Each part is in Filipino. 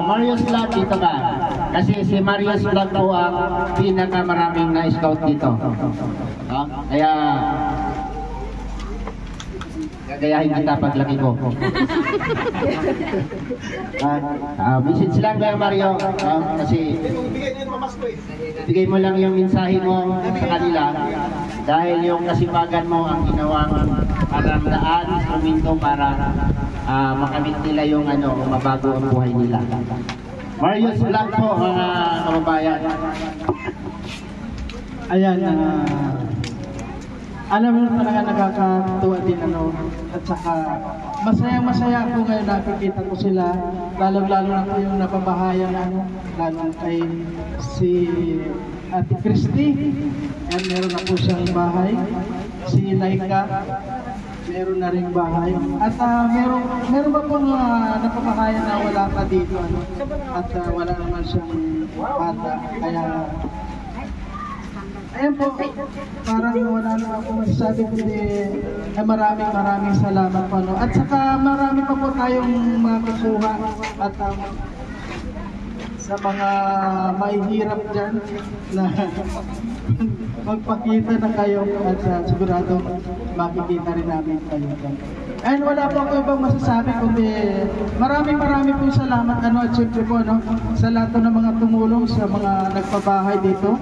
Marius Vlog, dito ka. Kasi si Marius Vlog po ang pinakamaraming na-scout dito. Kaya gagayahin kita paglaki ko. Message lang kaya Mario, kasi bigay mo lang yung mensahe mo sa kanila dahil yung kasipagan mo ang ginawang parang daan, instrumento para makamit nila yung mabago ang buhay nila. Marius Vlog po, mga kababayan. Ayan, alam mo talaga nakakatuwa din at saka masaya ako ngayon nakikita ko sila, lalo na po yung napabahayan lalo kay si Ate Christy, at meron na po siyang bahay, si Laika meron na ring bahay, at meron pa po napabahayan na wala pa dito at wala naman siyang bata, kaya ayan po, parang wala na ako masasabi kundi maraming salamat po. At saka marami pa po tayong makukuha at sa mga mahihirap dyan na magpakita na kayo at sigurado makikita rin namin kayo. And wala po ako ibang masasabi kundi maraming pong salamat at syempre po sa lahat ng mga tumulong sa mga nagpabahay dito.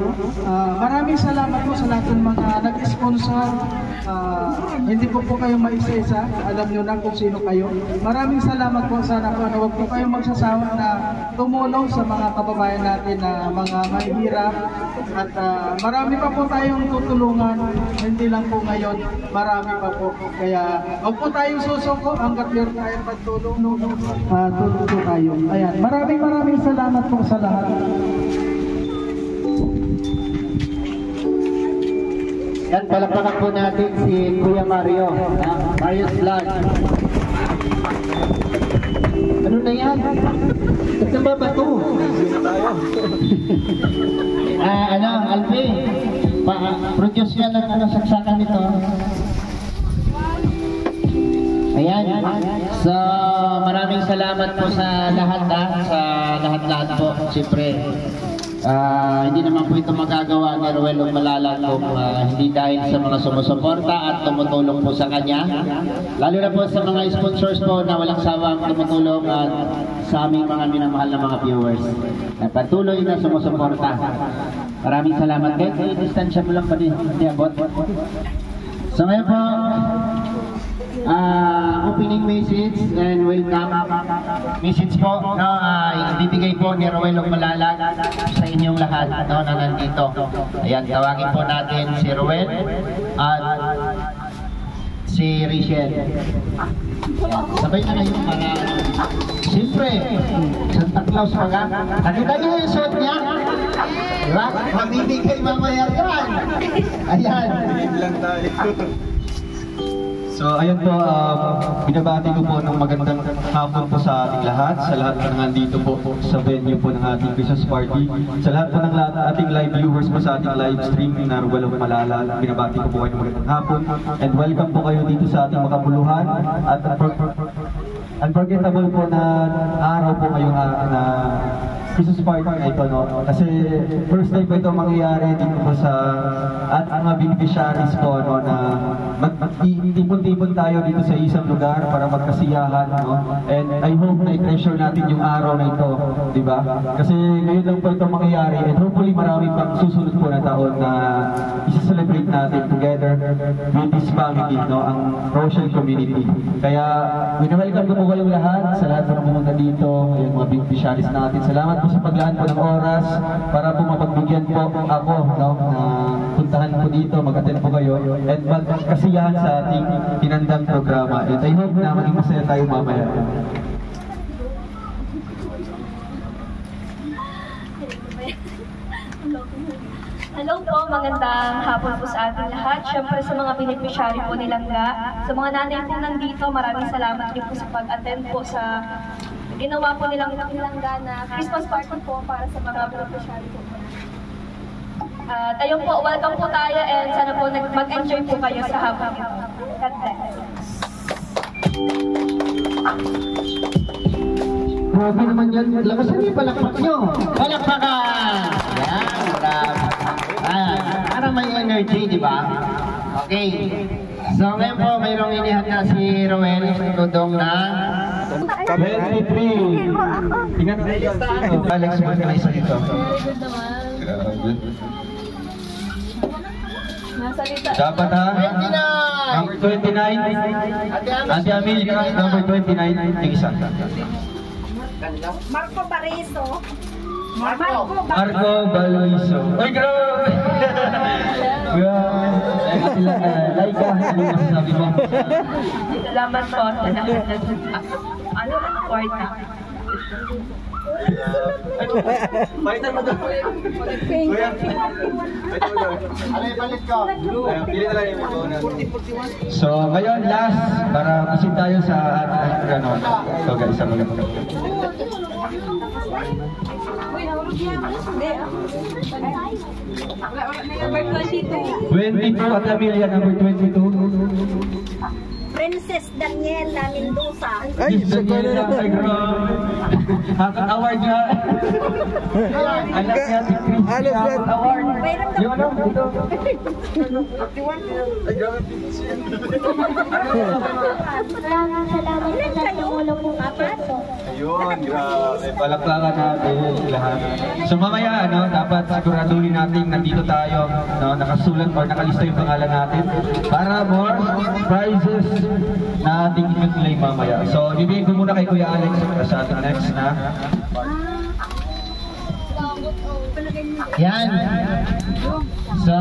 Maraming salamat po sa lahat ng mga nag-sponsor. Hindi po kayo maisa-isa, alam nyo na kung sino kayo. Maraming salamat po, sana po huwag po kayong magsasawa na tumulong sa mga kababayan natin na mga mahihirap. At marami pa po tayong tutulungan, hindi lang po ngayon, marami pa po. Kaya huwag po tayong susuko hanggat meron tayong pagtulong. Tulong po tayo. Ayan, maraming salamat po sa lahat. Yan, palakpakan po natin si Kuya Mario, Marius Vlog. Ano na yan? Ba't na ba bato? Alvin, produce yan ng saksakan nito. Ayan, so maraming salamat po sa lahat sa lahat po, siyempre. Hindi naman po ito magagawa ni Ruel Malalag kung hindi dahil sa mga sumusuporta at tumutulong po sa kanya. Lalo na po sa mga sponsors po na walang sawang tumutulong at sa aming mga minamahal na mga viewers. Patuloy na sumusuporta. Maraming salamat. Kahit distansya mo lang pa din. Hindi abot. So ngayon po, opening message and welcome message po ibibigay po ni Ruel Malalag sa inyong lahat na nandito. Ayan, tawagin po natin si Ruel at si Rachel. Ayan, sabay na kayo para siyempre Santa Claus nakita niyo yung suot niya, diba? Mabibigay mamaya yan. Ayan, lang tayo. So ayun po, binabati ko po ng magandang hapon po sa ating lahat, sa lahat po ng nandito po sa venue po ng ating Christmas party, sa lahat po ng ating live viewers po sa ating live stream na Ruel Malalag. Binabati ko po kayo ng magandang hapon and welcome po kayo dito sa ating makabuluhan at unforgettable po na araw po ngayong na Christmas party na ito, kasi first time po ito mangyayari dito po sa at mga beneficiaries po na magtipon-tipon tayo dito sa isang lugar para magkasiyahan, and I hope na i-treasure natin yung araw na ito, di ba? Kasi ngayon lang po ito mangyayari and hopefully marami pang susunod po na taon na isa-celebrate natin together with this family, ang Rochelle community. Kaya welcome ko po kayong lahat, sa lahat po na pumunta dito, yung mga beneficiaries natin. Salamat po sa paglaan po ng oras para po mapagbigyan po ako na puntahan po dito, mag-attend po kayo at magkasiyahan sa ating tinandang programa. And I hope na maging masaya tayo mamaya. Hello po, magandang hapon po sa ating lahat. Siyempre sa mga beneficiary po ni Langga, sa mga nanay po nandito, maraming salamat din po sa pag-attend po sa ginawa po nilang Langga na Christmas party po para sa mga beneficiary po. Tayo po, welcome po tayo and sana po mag-enjoy po kayo sa hapon ito. God bless. Grabe naman yan. Lakasan niyo yung palakpak nyo. Palakpakan! Yan, grabe. Para may energy, di ba? Okay. So ngayon po, mayroong inihat na si Roel, Dodong na 23. Tingnan mo yung Alex mo ka isa dito. Grabe. Nasalita. Dapat ha? 29! Number 29. Ate Amelia, number 29. Yung isa. Marco Bariso. Marco Baliso. Uy, grabe! Grabe. Ate Laika, ano yung masasabi mo? Salamat po sa lahat ng kwarta. Palitan mo daw. Kuya. Ano yung palit ko? Pili na lang yung So, ngayon, last, para kusin tayo sa gano'n. So, guys, ang mga Number 22. 22 at Amelia, number 22. Princess Daniela Mendoza. Ay, Daniela, ay, grabe. Hakat award na. Anak niya, si Chris. Hakat award. Yung ano, dito. Ay, grabe. Salamat sa tumulong mo kapaso. Ayun, grabe. Palakpakan natin lahat. So mamaya, dapat siguraduhin natin nandito tayo, nakasulat or nakalista yung pangalan natin para more prizes na ating i-claim mamaya. So, bibigyan ko muna kay Kuya Alex sa ating next na. Yan. So,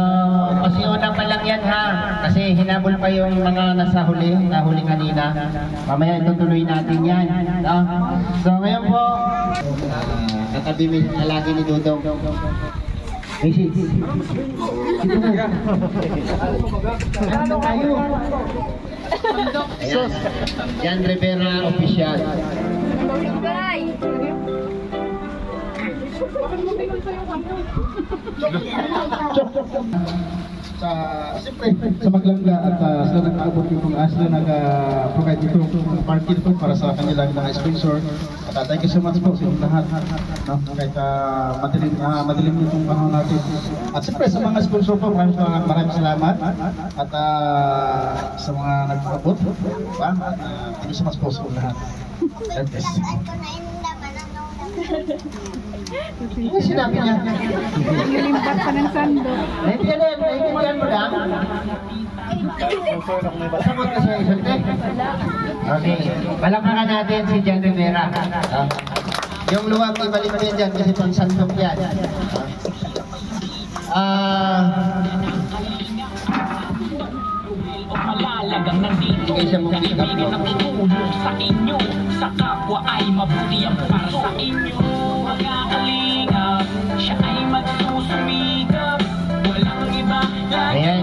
pasiuna pa lang yan ha. Kasi hinabol pa yung mga nahuli kanina. Mamaya itutuloy natin yan. No? So, ngayon po, katabi mo na lagi ni Dudong. Mrs. Ito na. Ano kayo? Ayan. Yan, Rivera Official. Siyempre, sa Maglangga at sila nag-aabot yung sila nag-provide itong parking po para sa kanilang mga sponsor. At thank you so much po sa inyong lahat. No? Kahit madilim itong panahon natin. At siyempre sa mga sponsor po, maraming salamat. At sa mga nag-aabot, thank you so much po sa inyong lahat. Ano sinabi niya? Nilimpad pa ng sando. Naintindihan mo lang? Sagot ka siya isang Okay, palakpakan natin si Jan Rivera. Yung luwag, ibalik mo yan dyan kasi pang sandok yan. Malalagang nandito kaibigan na tutulong sa inyo, sa kapwa ay mabuti ang para sa inyo. Mga kalingap, siya ay magsusumikap, walang iba Ayan.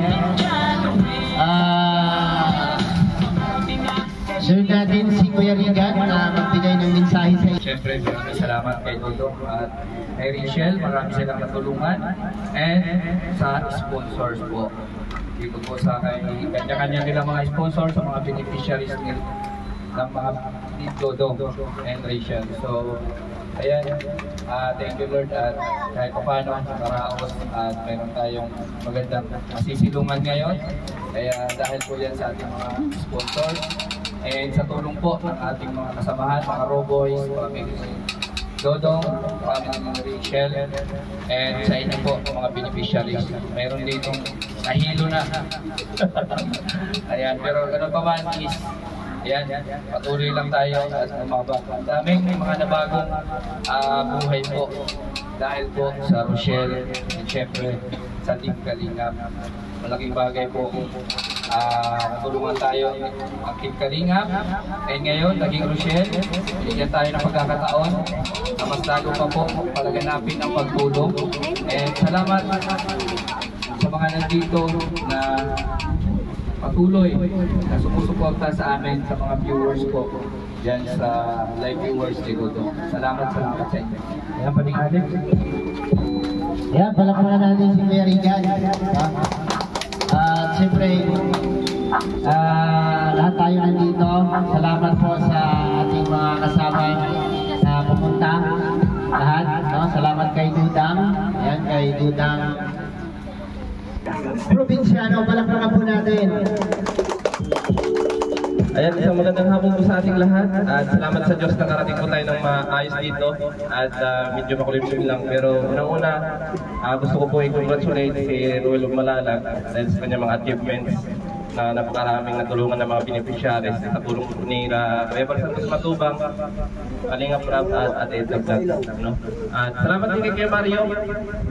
Sunod natin si Kuya Rigan na magbigay ng mensahe sa inyo. Siyempre, maraming salamat kay Dodong at kay Rachel. Maraming silang natulungan. And sa sponsors po. Dito po sa kanya-kanya nilang mga sponsors, sa mga beneficiaries ng mga Dodong and Rachel. So, ayan, thank you Lord at kahit pa paano nakaraos at meron tayong magandang masisilungan ngayon. Kaya dahil po yan sa ating mga sponsors and sa tulong po ng ating mga kasamahan, mga Roboys, family Dodong, family ng Rachel, and sa inyo po mga beneficiaries. Meron dito nahilo na. Ayan, pero ganun pa man is ayan, patuloy lang tayo at umabot. Ang daming mga nabagong buhay po dahil po sa Rochelle and syempre sa Team Kalingap. Malaking bagay po natulungan tayo ang Team Kalingap. And ngayon, naging Rochelle, binigyan tayo ng pagkakataon na mas lalo pa po palaganapin ang pagtulong. And salamat sa mga nandito na patuloy na sumusuporta sa amin, sa mga viewers po dyan sa live viewers ni Dodong. Salamat sa inyo. Ayan, paling Alex. Ayan, palakpakan natin si Kuya Rigan. At siyempre, lahat tayo nandito. Salamat po sa ating mga kasama na pumunta. Lahat, no? Salamat kay Dudang. Ayan, kay Dudang Provinciano. Palakpakan po natin. Ayan, isang magandang hapon po sa ating lahat at salamat sa Diyos na karating po tayo ng maayos dito at medyo makulimlim lang, pero unang-una gusto ko po i-congratulate si Ruel Malalag dahil sa kanyang mga achievements na napakaraming natulungan ng mga beneficiaries sa tulong po ni Rebel Santos Matubang, Kalinga Prab at Edna Vlog, no? At salamat din kay Mario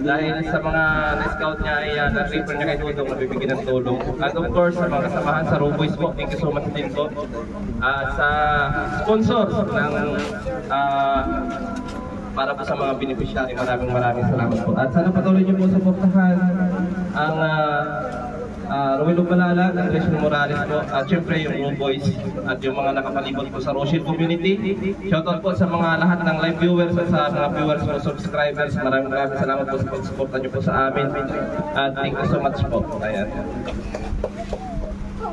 dahil sa mga na-scout niya ay na-refer niya kay Dudong na bibigyan ng tulong. At of course sa mga kasamahan sa Roboys po, thank you so much din po. Sa sponsors ng para po sa mga beneficiary, maraming salamat po. At sana patuloy niyo po suportahan ang Ruel Malalag, Andres Morales po, at syempre yung Boys at yung mga nakapalibot po sa Rochelle community. Shoutout po sa mga lahat ng live viewers at sa mga viewers o subscribers. Maraming salamat po sa pag-suporta niyo po sa amin. At thank you so much po. Ayan.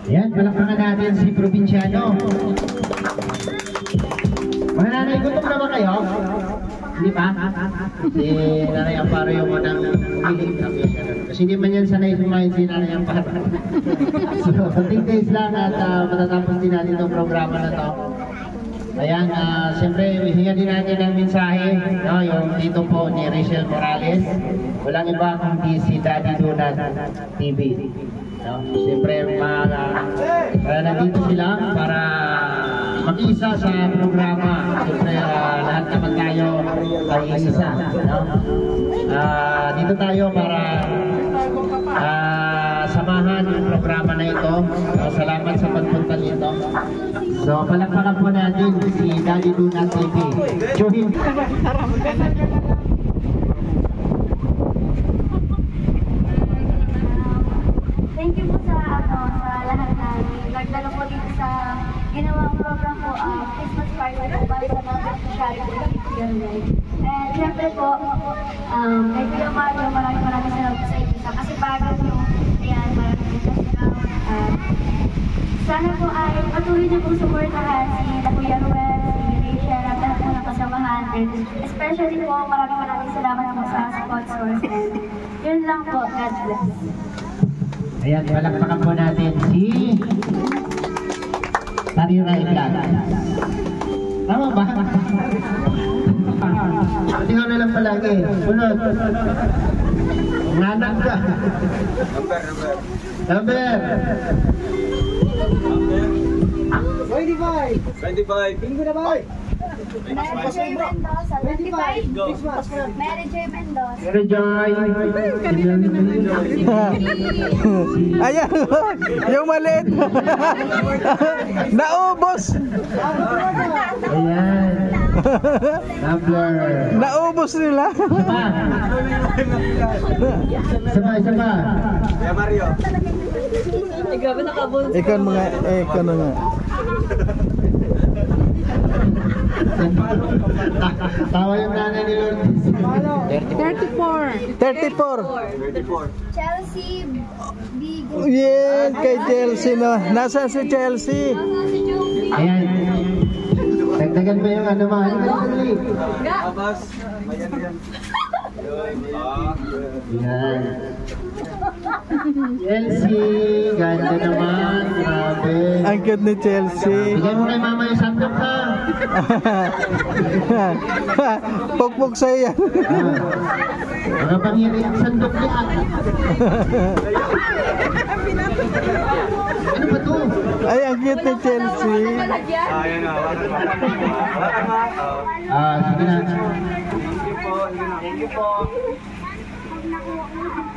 Ayan, palakpakan natin si Provinciano. Mga nanay, gutom na ba kayo? Hindi pa? Si Nanay Amparo yung unang hiling. Kasi hindi man yan sanay sumayin si Nanay Amparo. So, konting days lang at matatapos din natin itong programa na to. Ayan, siyempre, hihinga din natin ng mensahe, no? Yung dito po ni Rachel Morales. Walang iba kundi si Daddy Donut TV. No? Siyempre, nandito sila para mag-isa sa programa. Siyempre, lahat naman tayo ay isa. No? Dito tayo para samahan yung programa na ito. Salamat sa pagpunta dito. So, palakpakan po natin si Daddy Donut TV. Johin. Thank you po sa lahat na nagdala po dito sa ginawang program po, Christmas party po para sa mga beneficiary po ng PPL. And syempre po, kay Kuya Mario, maraming salamat sa inyo kasi bago po, ayan, maraming salamat. Sana po ay patuloy niyo pong suportahan si Kuya Ruel, si Rachel, at lahat po ng kasamahan. And especially po, maraming salamat po sa sponsors. And yun lang po, God bless. Ayan, palakpakan po natin si Tariray Vlog. Tama ba? Tingnan na lang palagi. Sunod. Nanang ka. Number. 25. Bingo na ba? Mary J. Mendoza, 25. Mary J. Mendoza. Mary Joy. Ayan, yung maliit. Naubos. Ayan. Number. Naubos nila. Isa pa. Kaya Mario. Ikaw mga, ikaw na nga. Tawa yung nanay ni Lourdes. 34. Chelsea Bigo. Yeah, kay Chelsea no. Nasaan si Chelsea? Ayan. Dagdagan pa yung ano mga. Dali. Abas. Yan. Chelsea, ganda naman. Grabe. Ang cute ni Chelsea. Bigay mo kay mama yung sandok ha. Pukpuk sa'yo yan. Mga pangyari yung sandok niya. Ano ba to? Ay, ang cute ni Chelsea. Ayan na. Sige na. Thank you po.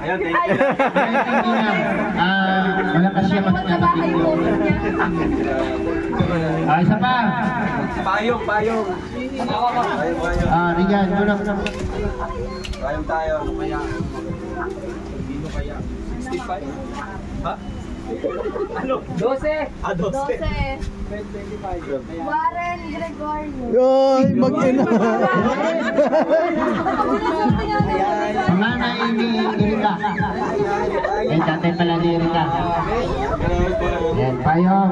Ayan, thank you. Malakas siya mag-video. Isa pa. Payong. Rigan, muna. Payong tayo. Dito kaya? 65? Ha? Ano? 12. 12. 25. Warren Gregorio. Yoy, mag-ina. Panganay ni Erika. Eh, tatay pala ni Erika. Yan, payong.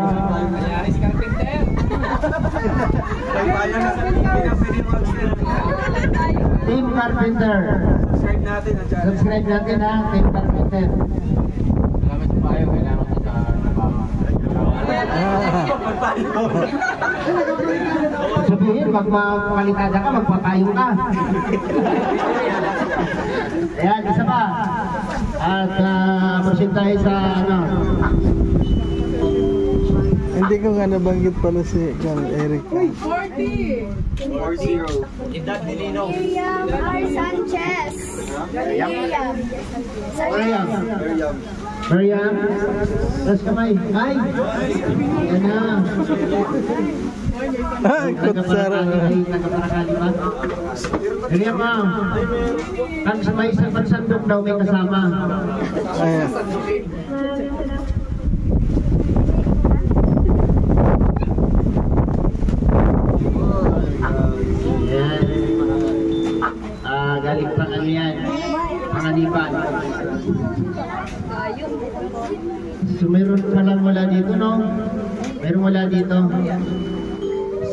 Payong na. Team Carpenter. Subscribe natin. Subscribe natin ha, Team Carpenter. Salamat po kayo. Kailangan ko sa trabaho. Sabihin, pag makalitada ka, magpapayong ka. Ayan, isa pa. At proceed tayo sa ano. Hindi ko nga nabanggit pala si Kang Eric. 40. Miriam R. Sanchez. Miriam. Tapos kamay. Ay! Yan na. Kutsara. Nagkaparakali ba? Miriam ma'am. Ang sa may isang pansandok daw may kasama. Ayan. Galing pang ano yan, panganiban. So meron palang wala dito, no? Meron wala dito.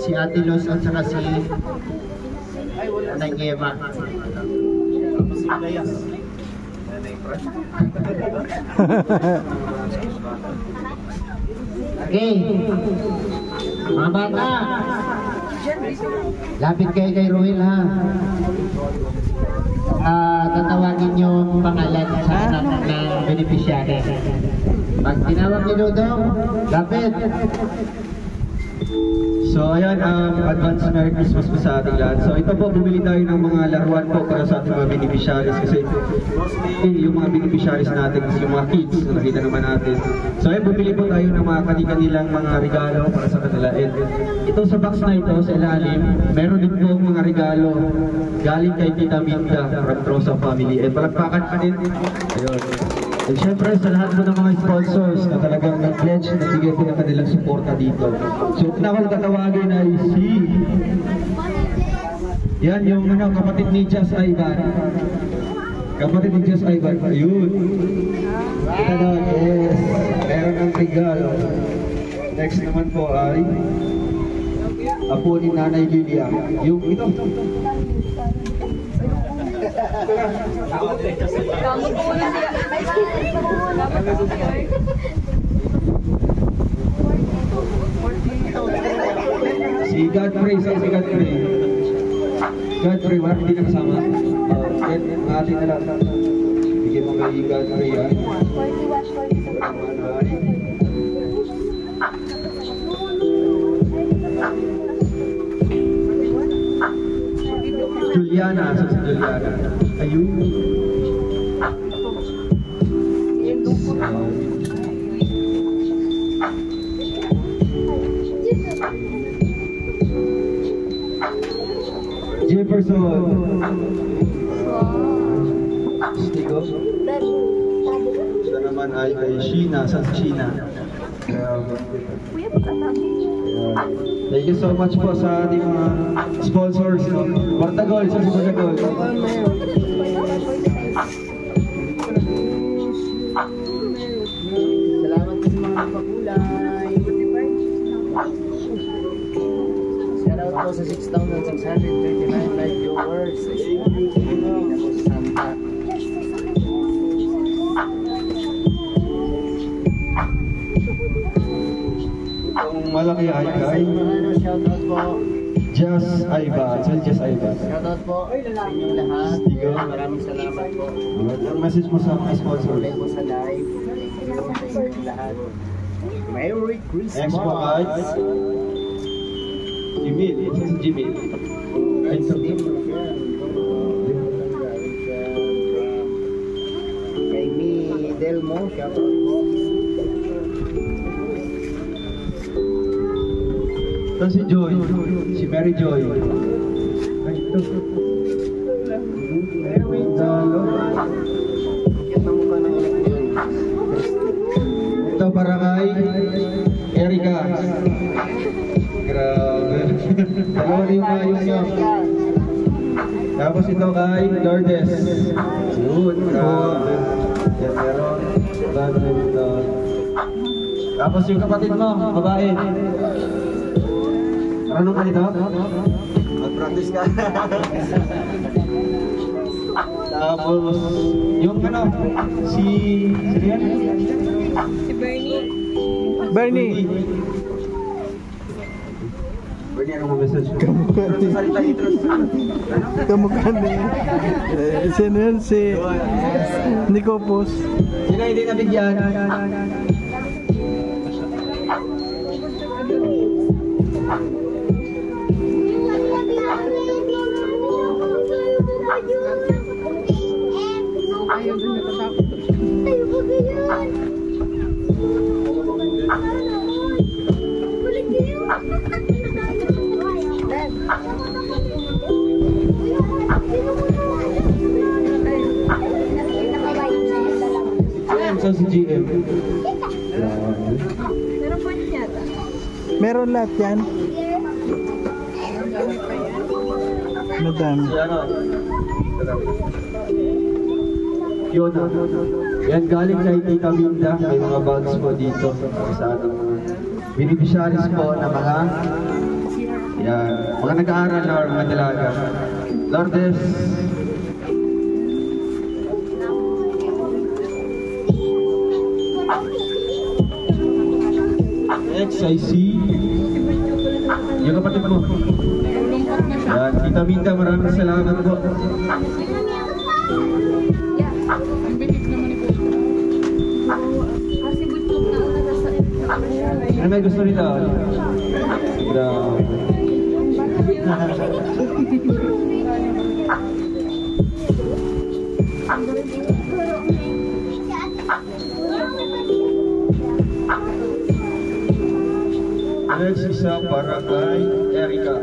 Si Ate Los at saka si Nanay Eva. Okay. Mga bata, lapit kayo kay Ruel ha. Tatawagin yung pangalan sa anak ng beneficiary. Pag tinawag ni Dodong, lapit. So ayan, advance Merry Christmas po sa ating lahat. So ito po, bumili tayo ng mga laruan po para sa ating mga beneficiaries kasi yung mga beneficiaries natin is yung mga kids na nakita naman natin. So ayan, bumili po tayo ng mga kanilang mga regalo para sa kanila. And ito sa box na ito, sa ilalim, meron din po mga regalo galing kay Tita Minda from Trosa Family. And palagpakan pa din. Ayun. And syempre sa lahat po ng mga sponsors na talagang nag-pledge na sige po ng kanilang suporta dito. So na akong tatawagin ay si... Yan yung kapatid ni Jess Ivan. Kapatid ni Jess Ivan. Ayun. Kita na, yes. Meron ang regalo. Next naman po ay apo ni Nanay Lilia. Yung ito. Si Godfrey, si Godfrey. Godfrey, wala hindi nakasama. Yan, ating na lang. Bigyan mo kay Godfrey yan. Juliana, sa si Juliana. Ayun. Jefferson. Stigo. Siya naman ay kay Sheena, sa Sheena. Thank you so much po sa ating mga sponsors. Bartagol, sa Bartagol. Salamat po sa mga pakulay. Shout out po sa 6,639 live viewers. Ako sa Santa. Itong malaki ay kay Shout out po. Just Ivan. Just Ivan. Shout out po sa inyong lahat. Maraming salamat po. Ang message mo sa mga sponsors. Tuloy po sa live. Sa inyong lahat. Merry Christmas! Next po ay Jimmy. Ito si Jimmy. Ito. Kay Mi Delmo, shout out po. Ito si Joy. Si Mary Joy. Ay, ito. Mary Dalo. Kaya na mukha ng ulit yun. Ito para kay Erika. Grabe. Dalawa na yung ayos niya. Tapos ito kay Lourdes. Yun. Grabe. Yan meron. Tapos yung kapatid mo, babae. Marunong ka nito? Mag-practice ka. Tapos, yung ano, si Bernie. Bernie, anong message mo? Kamukha niya. Sino yun? Si Nicopos. Sino hindi nabigyan? Saan si GM? Meron lahat yan. Madami. Si ano? Yun. Yan galing kay Tita Minda. May mga bags po dito. Sa ating beneficiaries po na mga mga nag-aaral na or mga dalaga. Lourdes. Next, I see yung kapatid mo. Yan, Tita Minda, maraming salamat po. Ano may gusto nila? Next isa para kay Erica.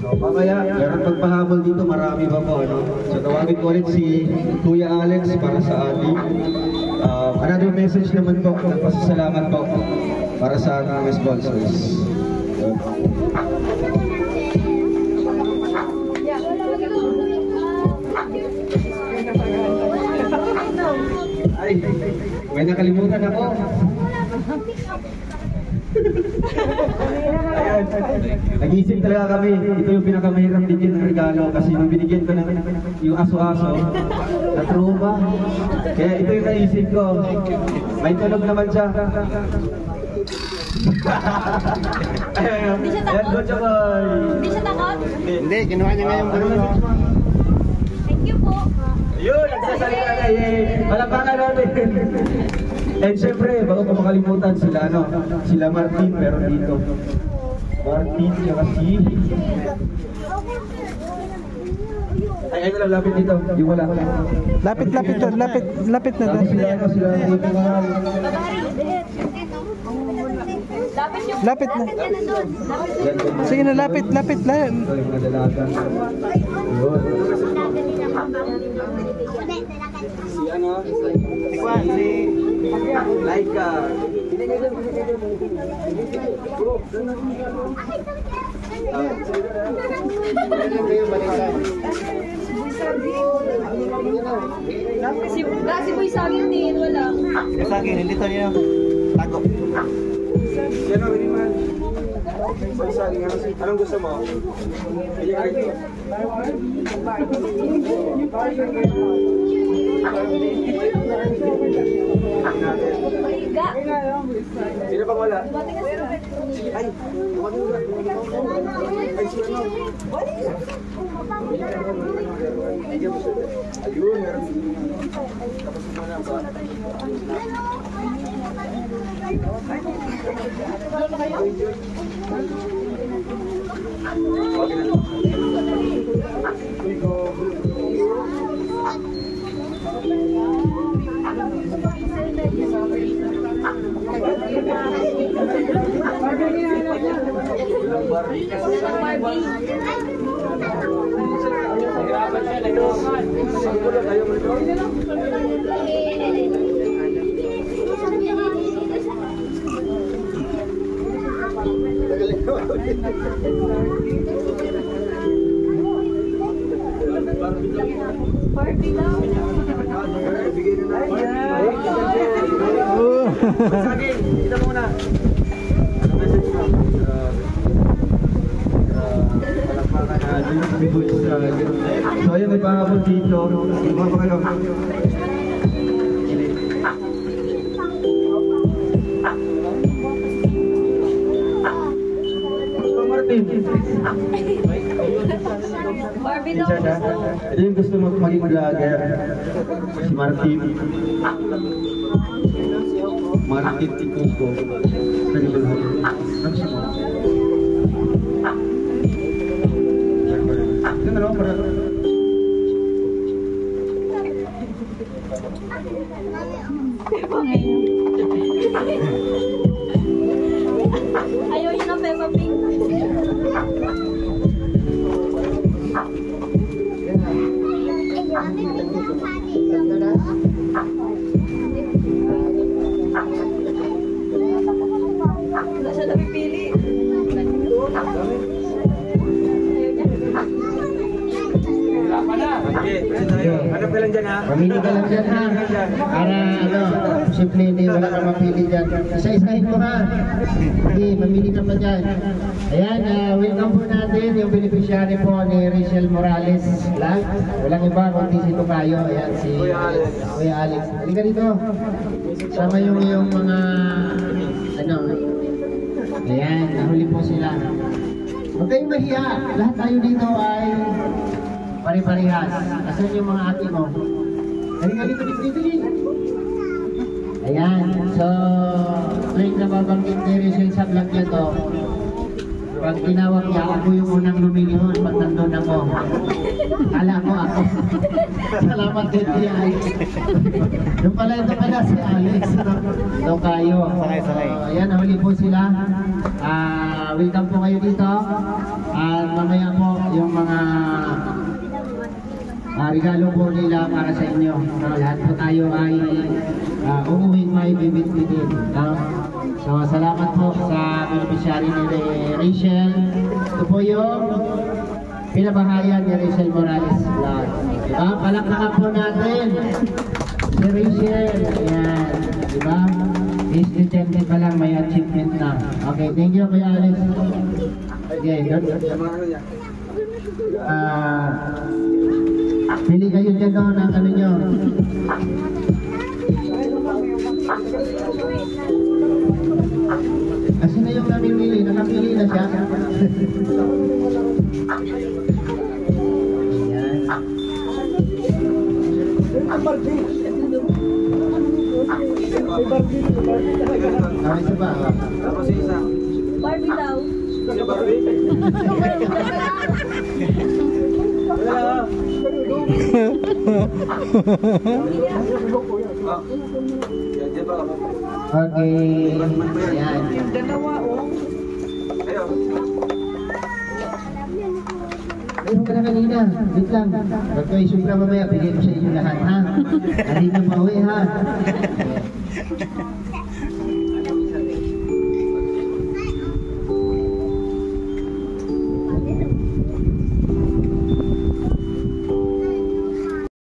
So mamaya, meron pagpahabol dito, marami pa po, ano? So tawagin ko ulit si Kuya Alex para sa ating another message naman po, nagpasasalamat po para sa ating sponsors. Ay, may nakalimutan ako. Nag-iisip talaga kami. Ito yung pinakamahirap bigyan ng regalo kasi nung binigyan ko ng yung aso-aso na trauma. Kaya ito yung naisip ko. May tunog naman siya. Hindi siya takot? Hindi siya takot? Hindi, kinuha niya nga yung Bruno. Thank you po. Yun, nagsasalita na eh. Malapakan natin. And syempre, bago ko makalimutan sila, ano, sila Martin, pero dito. Martin, saka si... Ay, ano lang, lapit dito. Yung wala. Lapit doon, lapit na doon. Sila dito mga... Lapit na. Sige na, lapit lang. Ito yung mga dalaga. Yun. Si ano? Si Juan, si Laika. Si Boy Saging din, wala. Yung sa akin, hindi to niya. Tago. Sino, Winiman? Anong gusto mo? Pili ka rin. Sino pang wala? Ay, ay, sino? Ayun, meron. Tapos mo na ba? Okay na. Party daw. Saging, kita muna. Ano message mo? So ayun, may pahabol dito. Mga pa kayo. Barbie Richard, ha? Ito yung gusto mo maging vlogger. Si Martin. Martin Ticuco. Ayaw yun ng Peppa Pig. Wala siya napipili. Hanap ka lang dyan, ha? Mamili ka lang dyan, ha? Para, simple hindi, wala ka mapili dyan. Isa-isahin mo, ha? Sige, mamili ka pa dyan. Ayan, welcome po natin yung beneficiary po ni Rachel Morales Vlog. Walang iba, kundi si Tukayo. Ayan, si Kuya Alex. Halika dito. Sama yung mga, ayan, nahuli po sila. Huwag kayong mahiya. Lahat tayo dito ay pare-parehas. Asan yung mga ate mo? Halika dito, dito. Ayan. So, tuwing nababanggit ni Rachel sa vlog niya to, pag tinawag niya, ako yung unang lumilihon pag nandun ako. Kala ko ako. Salamat din kay Alex. Yung pala ito pala si Alex. Ito kayo. Ayan, nahuli po sila. Welcome po kayo dito. At mamaya po yung mga regalo po nila para sa inyo. Lahat po tayo ay umuwing may bibit-bitin. So, salamat po sa beneficiary ni Rachel. Ito po yung pinabahayan ni Rachel Morales Vlog. Diba? Palakpakan po natin si Rachel. Ayan. Diba? Is detected pa lang, may achievement na. Okay, thank you Kuya Alex. Okay, good. Pili kayo dyan doon ng ano nyo. Kasi na yung namimili, nakapili na siya. Ayan. Isa ba? Tapos isa. Barbie daw. Okay. Ayan. Meron ka na kanina. Wait lang. Huwag ko isip na mamaya. Bigay ko sa inyo lahat, ha? Hindi na pauwi, ha?